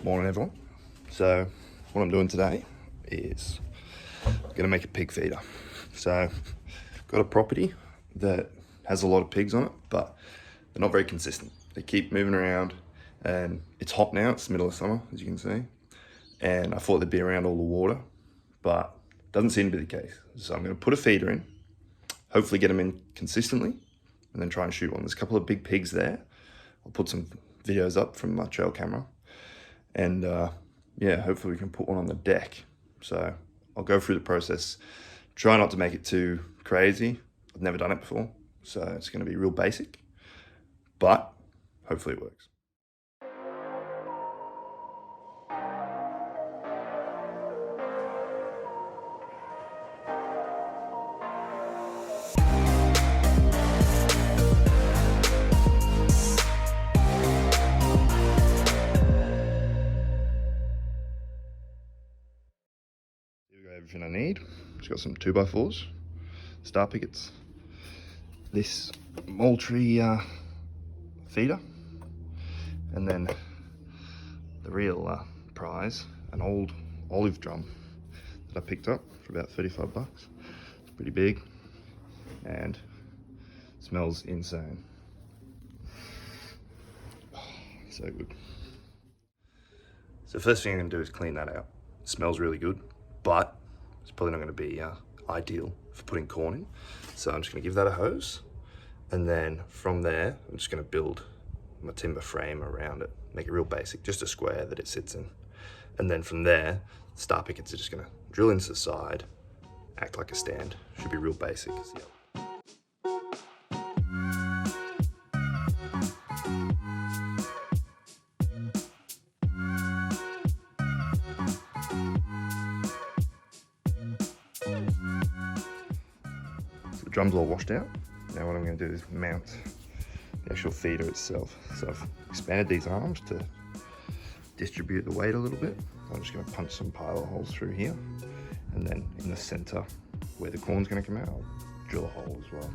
Morning everyone. So what I'm doing today is gonna make a pig feeder. So got a property that has a lot of pigs on it, but they're not very consistent. They keep moving around and it's hot now, it's the middle of summer, as you can see. And I thought they'd be around all the water, but it doesn't seem to be the case. So I'm gonna put a feeder in, hopefully get them in consistently, and then try and shoot one. There's a couple of big pigs there. I'll put some videos up from my trail camera. And yeah, hopefully we can put one on the deck. So I'll go through the process, try not to make it too crazy. I've never done it before, so it's gonna be real basic, but hopefully it works. Everything I need. Just got some 2x4s, star pickets, this Moultrie feeder, and then the real prize, an old olive drum that I picked up for about 35 bucks. It's pretty big and smells insane. Oh, so good. So first thing I'm gonna do is clean that out. It smells really good, but it's probably not going to be ideal for putting corn in. So I'm just going to give that a hose. And then from there, I'm just going to build my timber frame around it. Make it real basic, just a square that it sits in. And then from there, star pickets are just going to drill into the side, act like a stand. Should be real basic. So, yeah. The drum's all washed out. Now what I'm going to do is mount the actual feeder itself. So I've expanded these arms to distribute the weight a little bit. I'm just going to punch some pilot holes through here, and then in the center where the corn's going to come out, I'll drill a hole as well.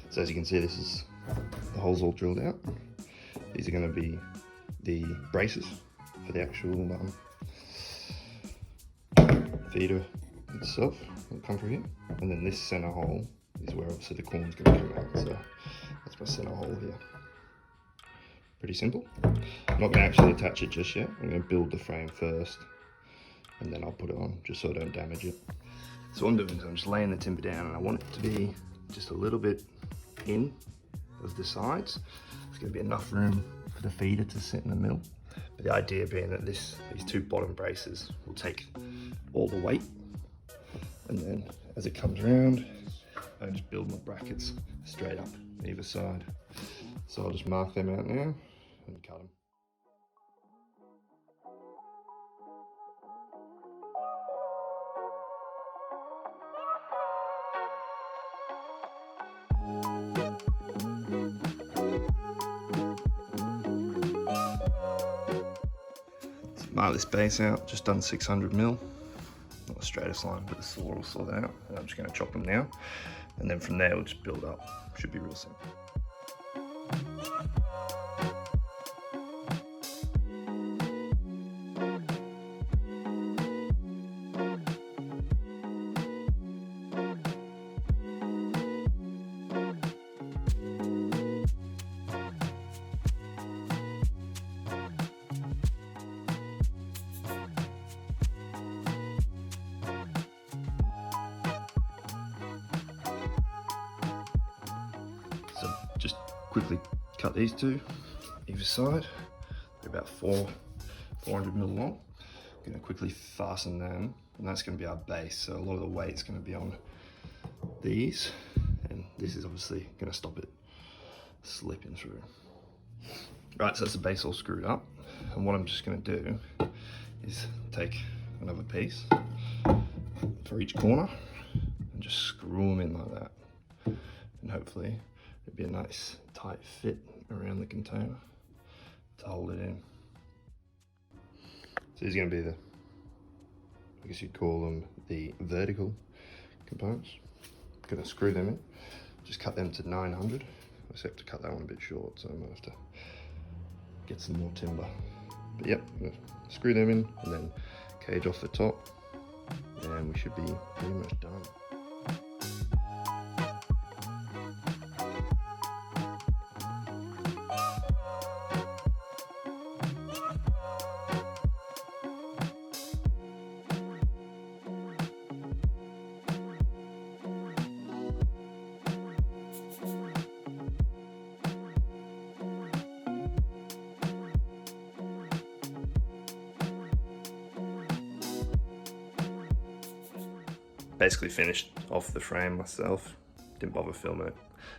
So as you can see, this is the holes all drilled out. These are going to be the braces for the actual feeder itself. It'll come through here, and then this center hole is where obviously the corn's going to come out. So that's my center hole here. Pretty simple. I'm not going to actually attach it just yet. I'm going to build the frame first, and then I'll put it on just so I don't damage it. So what I'm doing is I'm just laying the timber down, and I want it to be just a little bit in of the sides. There's going to be enough room for the feeder to sit in the middle. But the idea being that these two bottom braces will take all the weight, and then as it comes around, I just build my brackets straight up either side. So I'll just mark them out now and cut them. Mark this base out, just done 600 mil. Not the straightest line, but the saw will sort that out. And I'm just going to chop them now, and then from there we'll just build up. Should be real simple. So just quickly cut these two either side. They're about 400 mil long. I'm gonna quickly fasten them, and that's gonna be our base. So a lot of the weight's gonna be on these, and this is obviously gonna stop it slipping through. Right, so that's the base all screwed up. And what I'm just gonna do is take another piece for each corner and just screw them in like that. And hopefully it'll be a nice tight fit around the container to hold it in. So these are gonna be the, I guess you'd call them the vertical components. Gonna screw them in, just cut them to 900. I just have to cut that one a bit short, so I'm gonna have to get some more timber. But yep, I'm gonna screw them in and then cage off the top, and we should be pretty much done. Basically finished off the frame myself. Didn't bother filming it.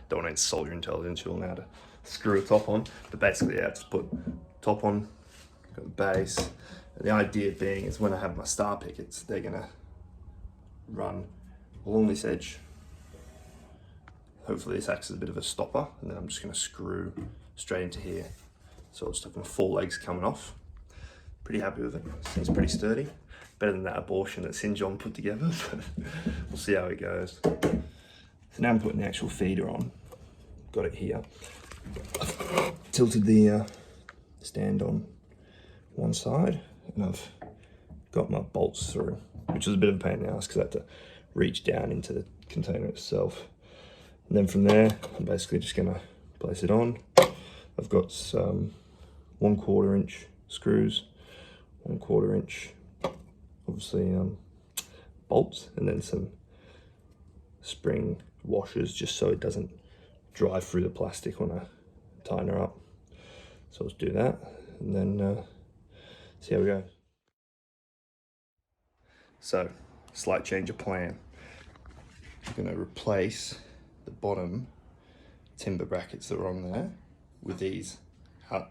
Don't want to insult your intelligence. You'll know how to screw a top on. But basically, yeah, just put top on, got the base. And the idea being is when I have my star pickets, they're gonna run along this edge. Hopefully this acts as a bit of a stopper, and then I'm just gonna screw straight into here. So it's just having 4 legs coming off. Pretty happy with it. Seems pretty sturdy. Better than that abortion that St. John put together, but we'll see how it goes. So now I'm putting the actual feeder on. Got it here. I've tilted the stand on one side, and I've got my bolts through, which is a bit of a pain in the ass because I had to reach down into the container itself. And then from there, I'm basically just gonna place it on. I've got some 1/4 inch screws, 1/4 inch obviously bolts, and then some spring washers just so it doesn't dry through the plastic when I tighten her up. So let's do that and then see how we go. So, slight change of plan. I'm going to replace the bottom timber brackets that are on there with these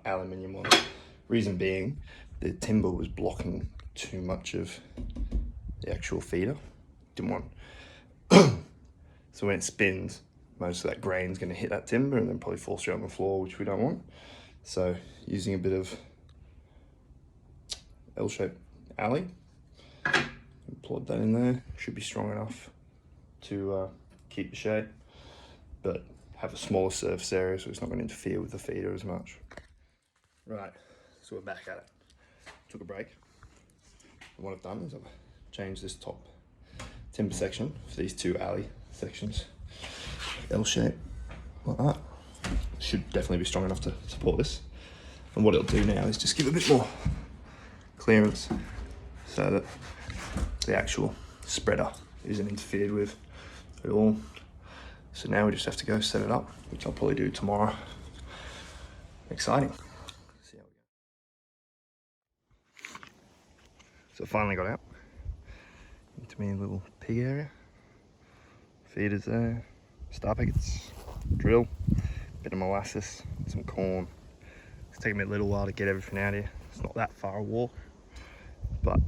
aluminium ones. Reason being, the timber was blocking too much of the actual feeder. Didn't want so when it spins, most of that grain's going to hit that timber and then probably fall straight on the floor, which we don't want. So using a bit of L-shaped alley, plug that in there. Should be strong enough to keep the shape, but have a smaller surface area so it's not going to interfere with the feeder as much. Right, so we're back at it. Took a break. And what I've done is I've changed this top timber section for these 2 alley sections. L shape, like that. Should definitely be strong enough to support this. And what it'll do now is just give a bit more clearance so that the actual spreader isn't interfered with at all. So now we just have to go set it up, which I'll probably do tomorrow. Exciting. See how we go. So I finally got out into my little pig area. Feeders there, star pickets, drill, bit of molasses, some corn. It's taken me a little while to get everything out here. It's not that far a walk, but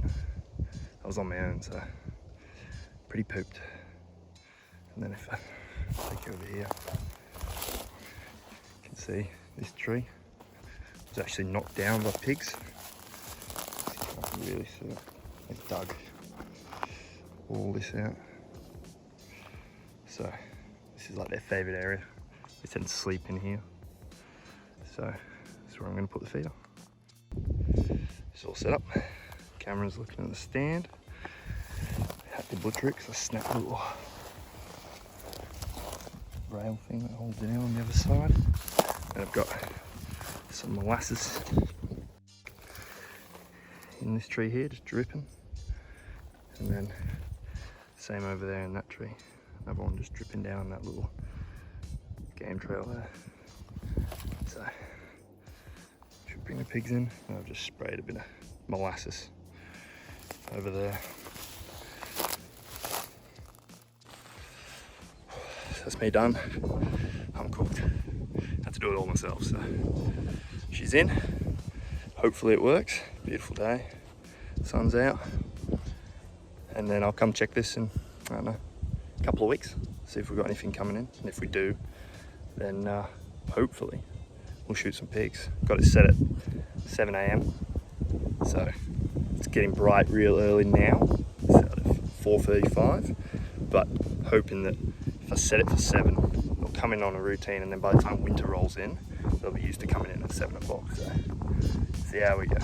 I was on my own, so pretty pooped. And then if I take you over here, you can see this tree was actually knocked down by pigs. I can really see it. They dug all this out. So this is like their favourite area. They tend to sleep in here. So that's where I'm going to put the feeder. It's all set up. Camera's looking at the stand. Had to butcher it because I snapped a little rail thing that holds it down on the other side. And I've got some molasses in this tree here, just dripping. And then same over there in that tree. Another one just dripping down that little game trail there. So, should bring the pigs in. And I've just sprayed a bit of molasses over there. So that's me done. I'm cooked. Had to do it all myself, so she's these in. Hopefully it works. Beautiful day, sun's out. And then I'll come check this in, I don't know, a couple of weeks, see if we've got anything coming in. And if we do, then hopefully we'll shoot some pigs. Got it set at 7 a.m. So it's getting bright real early now. It's out of 4:35, but hoping that if I set it for 7, it'll come in on a routine, and then by the time winter rolls in, they'll be used to coming in at 7 o'clock. So see how we go.